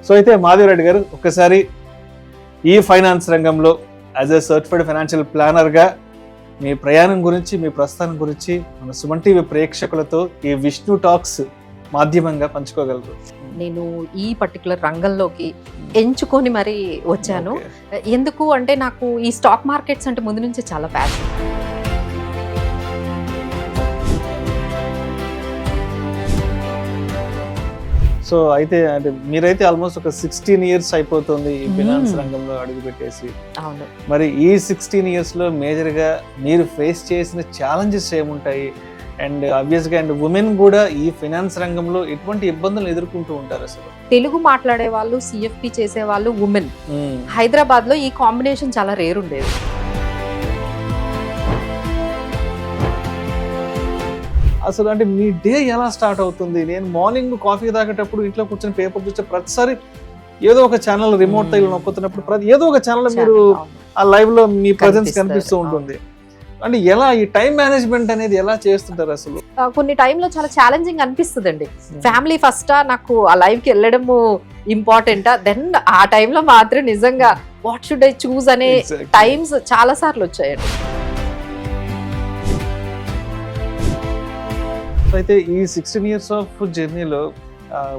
So అయితే మాధవ్ రెడ్డి గారు ఒక్కసారి ఈ ఫైనాన్స్ రంగంలో యాజ్ ఎ సర్టిఫైడ్ ఫైనాన్షియల్ ప్లానర్గా మీ ప్రయాణం గురించి, మీ ప్రస్థానం గురించి మన సుమన్ టీవీ ప్రేక్షకులతో ఈ విష్ణు టాక్స్ మాధ్యమంగా పంచుకోగలరు. నేను ఈ పర్టికులర్ రంగంలోకి ఎంచుకొని మరి వచ్చాను. ఎందుకు అంటే నాకు ఈ స్టాక్ మార్కెట్స్ అంటే ముందు నుంచి చాలా ప్యాషన్. సో అయితే అంటే మీరైతే ఆల్మోస్ట్ ఒక 16 years అయిపోతుంది ఈ ఫైనాన్స్ రంగంలో అడుగు పెట్టేసి. అవును. మరి ఈ 16 years లో మేజర్గా మీరు ఫేస్ చేసిన ఛాలెంజెస్ ఏముంటాయి? అండ్ ఆబ్వియస్గా అండ్ ఉమెన్ కూడా ఈ ఫైనాన్స్ రంగంలో ఎటువంటి ఇబ్బందులు ఎదుర్కొంటూ ఉంటారు అసలు? తెలుగు మాట్లాడే వాళ్ళు, సిఎఫ్పి చేసే వాళ్ళు ఉమెన్. హైదరాబాద్ లో ఈ కాంబినేషన్ చాలా రేర్ ఉండేది. అసలు అంటే మీ డే ఎలా స్టార్ట్ అవుతుంది? నేను మార్నింగ్ కాఫీ తాగేటప్పుడు ఇంట్లో కూర్చొని పేపర్ చూస్తే ప్రతిసారి ఏదో ఒక ఛానల్ రిమోట్ తగిలి నొక్కుతున్నప్పుడు ఏదో ఒక ఛానల్ మీరు ఆ లైవ్ లో మీ ప్రజెన్స్ కనిపిస్తూ ఉంటుంది. అంటే ఎలా ఈ టైం మేనేజ్మెంట్ అనేది ఎలా చేస్తుంటారు అసలు? కొన్ని టైంలో చాలా ఛాలెంజింగ్ అనిపిస్తుంది అండి. ఫ్యామిలీ ఫస్ట్, నాకు ఆ లైవ్ కి వెళ్ళడము ఇంపార్టెంటా, దెన్ ఆ టైంలో మాత్రం నిజంగా వాట్ షుడ్ ఐ చూస్ అనే టైమ్స్ చాలా సార్లు వచ్చాయండి. అయితే ఈ 16 years ఆఫ్ జర్నీలో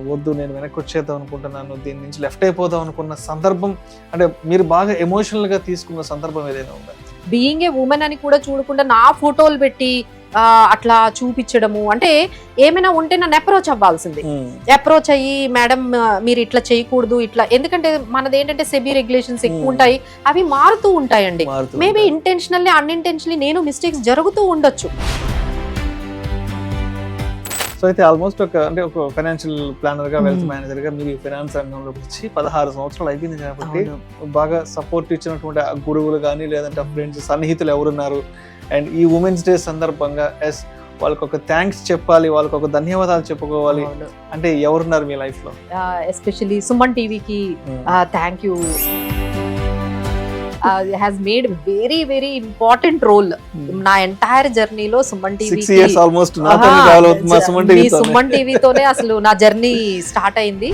వద్దు నేను వెనక్కి వచ్చేద్దాం అనుకుంటున్నాను, దీని నుంచి లెఫ్ట్ అయిపోదాం అనుకున్న సందర్భం, అంటే మీరు బాగా ఎమోషనల్ గా తీసుకున్న సందర్భం ఏదైనా ఉందా? బీయింగ్ ఏ ఉమెన్ అని కూడా చూడకుండా నా ఫోటోలు పెట్టి అట్లా చూపించడము, అంటే ఏమైనా ఉంటే నన్ను అప్రోచ్ అవ్వాల్సింది. అప్రోచ్ అయ్యి మేడం మీరు ఇట్లా చేయకూడదు ఇట్లా, ఎందుకంటే మనది ఏంటంటే సెబీ రెగ్యులేషన్స్ ఎక్కువ ఉంటాయి, అవి మారుతూ ఉంటాయండి. మేబీ ఇంటెన్షనల్లీ అన్ఇంటెన్షనల్లీ నేను మిస్టేక్స్ జరుగుతూ ఉండొచ్చు. సో అయితే ఆల్మోస్ట్ ఒక ఫైనాన్షియల్ ప్లానర్ గా, వెల్త్ మేనేజర్ గా మీరు ఫైనాన్స్ రంగంలోకి వచ్చి 16 సంవత్సరాలు అయిపోయింది కాబట్టి బాగా సపోర్ట్ ఇచ్చినటువంటి గురువులు కానీ లేదంటే ఫ్రెండ్స్, సన్నిహితులు ఎవరున్నారు? అండ్ ఈ ఉమెన్స్ డే సందర్భంగా వాళ్ళకి ఒక థ్యాంక్స్ చెప్పాలి, వాళ్ళకి ఒక ధన్యవాదాలు చెప్పుకోవాలి అంటే ఎవరున్నారు మీ లైఫ్ లో? ఎస్పెషల్లీ సుమన్ టీవీకి thank you. Has made very very important role నా ఎంటైర్ జర్నీలో. సుమన్ టీవీ సుమన్ టీవీతోనే అసలు నా జర్నీ స్టార్ట్ అయింది.